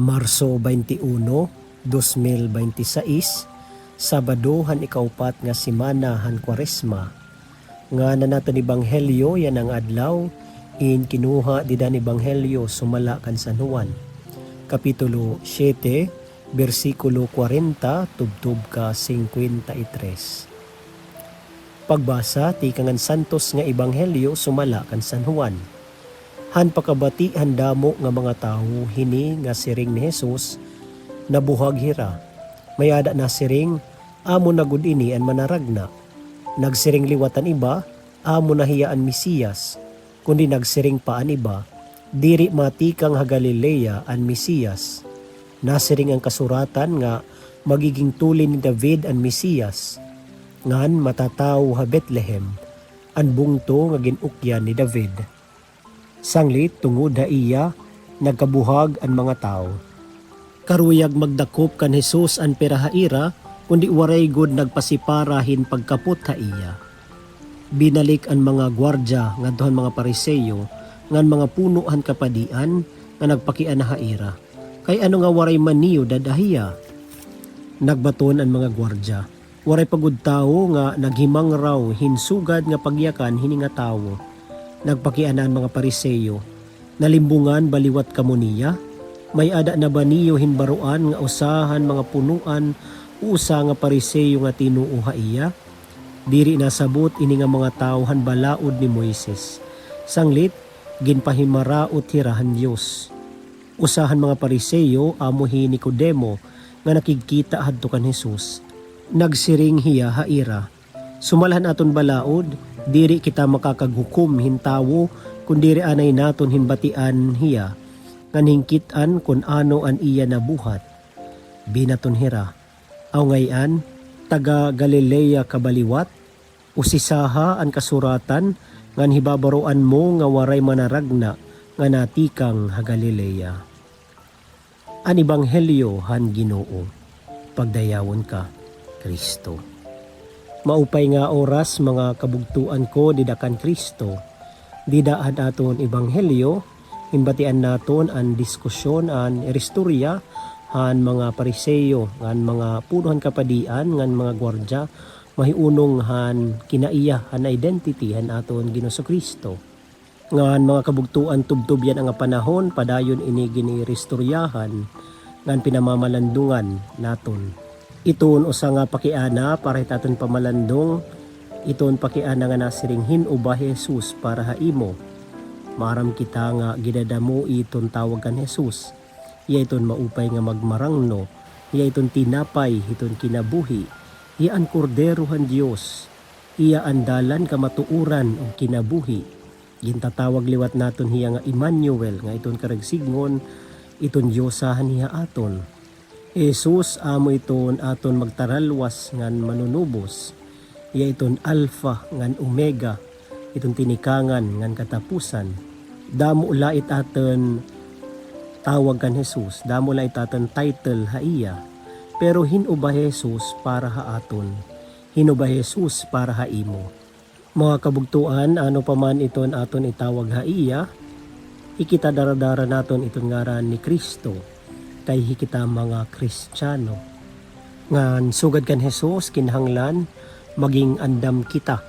Marso 21, 2026, Sabado han ikaupat nga semana han Kwaresma. Nga na naton ebanghelyo yan ang adlaw in kinuha didan ebanghelyo sumala kan San Juan. Kapitulo 7, bersikulo 40 tubtub ka 53. Pagbasa ti kangan santos nga ebanghelyo sumala kan San Juan. Han pakabati handamo nga mga tawo hini nga siring ni Jesus nabuhag hira. Mayada na siring amo na gud ini an manaragna. Nagsiring liwatan iba amo na hiyaan Mesiyas. Kundi nagsiring paan iba diri mati kang ha Galilea an Mesiyas. Nasiring ang kasuratan nga magiging tulin ni David an Mesiyas. Ngan matataw ha Bethlehem an bungto nga ginukyan ni David. Sanglit tungod ha iya nagkabuhag ang mga tao. Karuyag magdakop kan Jesus an perahaira kundi waray gud nagpasiparahin pagkapot ha iya. Binalik ang mga gwardya ngadtohan mga Pariseyo ngan mga punuhan kapadian nga nagpakian na haira. Kay ano nga waray maniyo dadahiya? Nagbaton ang mga gwardya. Waray pagud tawo nga naghimang raw hinsugad nga pagyakan hini nga tawo. Nagpakianan mga Pariseyo, nalimbungan baliwat kamuniya, may ada na ba niyo hinbaruan nga usahan mga punuan usa nga Pariseyo nga tinuuha iya? Diri nasabot ini nga mga tawhan balaod ni Moises. Sanglit, ginpahimaraot hirahan Dios. Usahan mga Pariseyo amo hi Nicodemo nga nakigkita hadto kan Jesus. Nagsiring hiya haira. Sumalahan aton balaod, diri kita makakaghukom hintawo kun diri anay naton hinbatian hiya ngan hingkitan kun ano an iya nabuhat. Binaton hira. Aw ngayan taga Galilea kabaliwat usisaha an kasuratan ngan hibabaroan mo nga waray manaragna nga natikang ha Galilea. An ebanghelyo han Ginoo. Pagdayawon ka Kristo. Maupay nga oras mga kabugtuan ko didakan Kristo. Didaan aton ebanghelyo, himbatian naton an diskusyon an eristorya han mga Pariseyo, ngan mga punuhan kapadian, ngan mga gwardya, mahiunong han kinaiya han identity han aton Ginoong Kristo. Ngan mga kabugtuan tubtubyan ang panahon padayon ini giniristoryahan ngan pinamamalandungan naton. Iton usa nga pakiana para hitaton pamalandong, iton pakiana nga nasiring hinuba Jesus para haimo. Maram kita nga gidadamo iton tawag kan Jesus. Iya iton maupay nga magmarangno, iya iton tinapay iton kinabuhi, iya an kordero han Dios, iya an dalan kamatuuran ug kinabuhi. Gintatawag liwat naton hiya nga Emmanuel nga iton karagsignon, iton Diyosahan hiya aton. Jesus amo iton aton magtaralwas ngan manunubos. Iya iton Alpha ngan Omega, iton tinikangan ngan katapusan. Damo lait aton tawag kan Jesus, damo lait aton title ha iya. Pero hinuba Jesus para ha aton. Hinuba Jesus para ha imo. Mga kabugtuan, ano pa man iton aton itawag ha iya, ikita daradara naton iton ngaran ni Kristo. Kay hikita mga Kristiyano. Ngan sugad kan Jesus kinahanglan maging andam kita.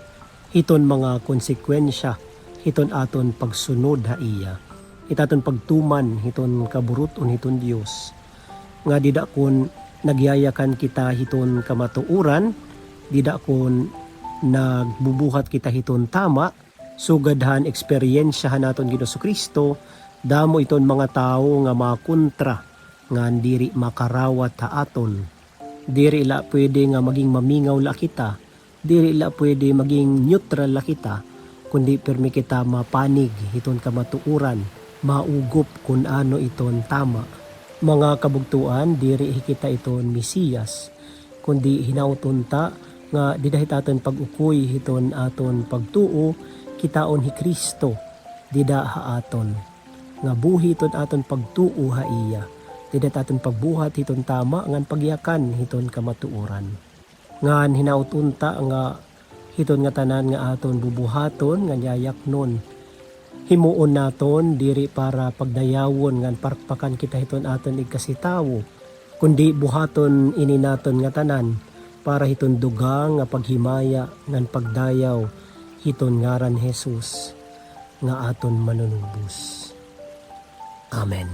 Hiton mga konsekwensya, hiton aton pagsunod ha iya. Itaton pagtuman, hiton kaburuton hiton Dios. Nga dida kun nagyayakan kita hiton kamatuuran, dida kun nagbubuhat kita hiton tama, sugadhan eksperyensyahan naton Ginoong Kristo, damo iton mga tao nga makontra ngan diri makarawat ha aton. Diri la pwede nga maging mamingaw la kita. Diri la pwede maging neutral la kita. Kundi permi kita mapanig iton kamatuuran. Maugop kun ano iton tama. Mga kabugtuan, diri kita iton Mesiyas. Kundi hinauton ta nga didahit aton pag-ukoy iton aton pagtuo kitaon hi Kristo. Dida ha aton. Nga buhi iton aton pagtuo ha iya. Didat aton pagbuhat hiton tama ngan pagyakan hiton kamatuoran. Ngan hinautunta nga hiton nga tanan nga aton bubuhaton nga yayaknon. himuon naton diri para pagdayawon ngan parpakan kita hiton aton ikasitawo, kundi buhaton ini naton nga tanan para hiton dugang nga paghimaya ngan pagdayaw hiton ngaran Jesus nga aton manunubos. Amen.